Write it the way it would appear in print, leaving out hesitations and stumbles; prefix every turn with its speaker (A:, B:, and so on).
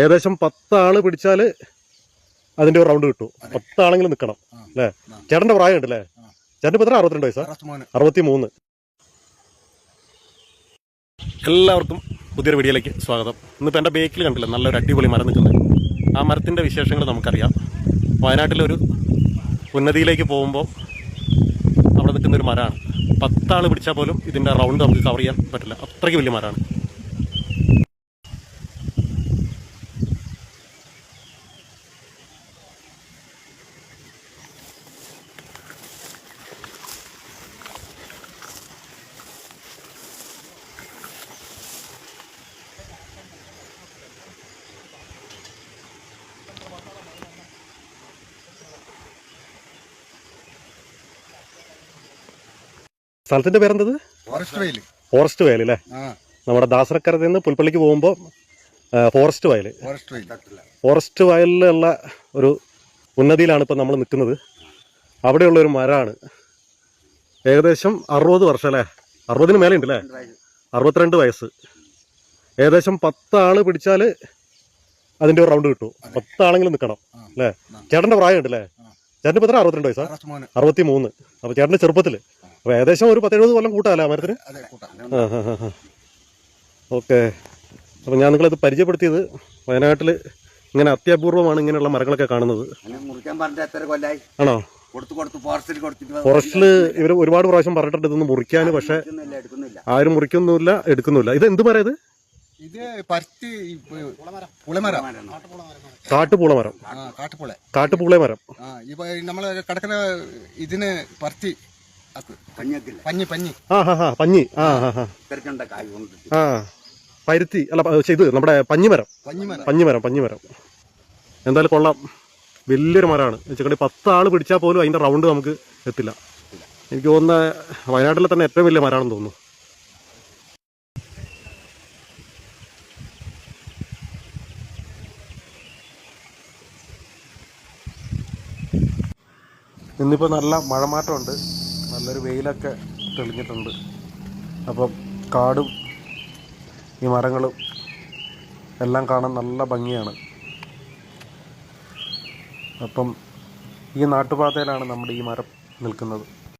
A: ഏകദേശം 10 ആള് പിടിച്ചാല് അതിന്റെ ഒരു റൗണ്ട് കിട്ടും. 10 ആളെങ്കിലും നിൽക്കണം അല്ലേ? ചേട്ടന്റെ പ്രായം ഉണ്ട് അല്ലേ? ചേട്ടൻ ഇപ്പൊ എത്ര? 62 വയസ്സാ? 63. എല്ലാവർക്കും പുതിയൊരു വീഡിയോയിലേക്ക് സ്വാഗതം. ഇന്നിപ്പോൾ എൻ്റെ ബേക്കിൽ കണ്ടില്ല നല്ലൊരു അടിപൊളി മരം നിൽക്കുന്നത്. ആ മരത്തിൻ്റെ വിശേഷങ്ങൾ നമുക്കറിയാം. വയനാട്ടിലൊരു ഉന്നതിയിലേക്ക് പോകുമ്പോൾ അവിടെ നിൽക്കുന്നൊരു മരമാണ്. 10 ആൾ പിടിച്ചാൽ പോലും ഇതിൻ്റെ റൗണ്ട് നമുക്ക് കവർ ചെയ്യാൻ പറ്റില്ല, അത്രയ്ക്ക് വലിയ മരമാണ്. സ്ഥലത്തിന്റെ പേരെന്തത്? ഫോറസ്റ്റ് വയൽ അല്ലേ? നമ്മുടെ ദാസനക്കരത്തിൽ നിന്ന് പുൽപ്പള്ളിക്ക് പോകുമ്പോൾ ഫോറസ്റ്റ് വയൽ. ഫോറസ്റ്റ് വയലിലുള്ള ഒരു ഉന്നതിയിലാണ് ഇപ്പം നമ്മൾ നിൽക്കുന്നത്. അവിടെയുള്ള ഒരു മരമാണ്. ഏകദേശം 60 വർഷം അല്ലേ? 60-ന് മേലെ ഉണ്ട് അല്ലേ? 62 വയസ്സ്. ഏകദേശം 10 ആള് പിടിച്ചാൽ അതിന്റെ ഒരു റൗണ്ട് കിട്ടും. 10 ആളെങ്കിലും നിൽക്കണം അല്ലേ? ചേട്ടന്റെ പ്രായം ഉണ്ട് അല്ലേ? ചേട്ടൻ ഇപ്പൊ എത്ര? 62 വയസ്സാ? 63. അപ്പൊ ചേട്ടന്റെ ചെറുപ്പത്തില് അപ്പൊ ഏകദേശം ഒരു 10-70 കൊല്ലം കൂട്ടാല്ലേ മരത്തിന്? ഓക്കെ. അപ്പൊ ഞാൻ നിങ്ങളിത് പരിചയപ്പെടുത്തിയത് വയനാട്ടിൽ ഇങ്ങനെ അത്യപൂർവമാണ് ഇങ്ങനെയുള്ള മരങ്ങളൊക്കെ കാണുന്നത്. ആണോ? ഫോറസ്റ്റില് ഇവർ ഒരുപാട് പ്രാവശ്യം പറഞ്ഞിട്ടുണ്ട് ഇതൊന്ന് മുറിക്കാൻ, പക്ഷെ ആരും മുറിക്കൊന്നുമില്ല, എടുക്കുന്നില്ല. ഇത് എന്ത് മരം? ഇത് കാട്ടുപൂളമരം. കാട്ടുപൂള മരം.
B: നമ്മള് കിടക്കുന്ന ഇതിന് പരുത്തി
A: പരുത്തി അല്ല, ഇത് നമ്മുടെ പഞ്ഞിമരം. എന്തായാലും കൊള്ളാം, വലിയൊരു മരമാണ്. വെച്ചിട്ടുണ്ടെങ്കിൽ 10 ആള് പിടിച്ചാൽ പോലും അതിന്റെ റൗണ്ട് നമുക്ക് എത്തില്ല. എനിക്ക് തോന്നുന്ന വയനാട്ടിലെ തന്നെ ഏറ്റവും വലിയ മരമാണെന്ന് തോന്നുന്നു. ഇന്നിപ്പോൾ നല്ല മഴമാറ്റമുണ്ട്, നല്ലൊരു വെയിലൊക്കെ തെളിഞ്ഞിട്ടുണ്ട്. അപ്പം കാടും ഈ മരങ്ങളും എല്ലാം കാണാൻ നല്ല ഭംഗിയാണ്. അപ്പം ഈ നാട്ടുപാതയിലാണ് നമ്മുടെ ഈ മരം നിൽക്കുന്നത്.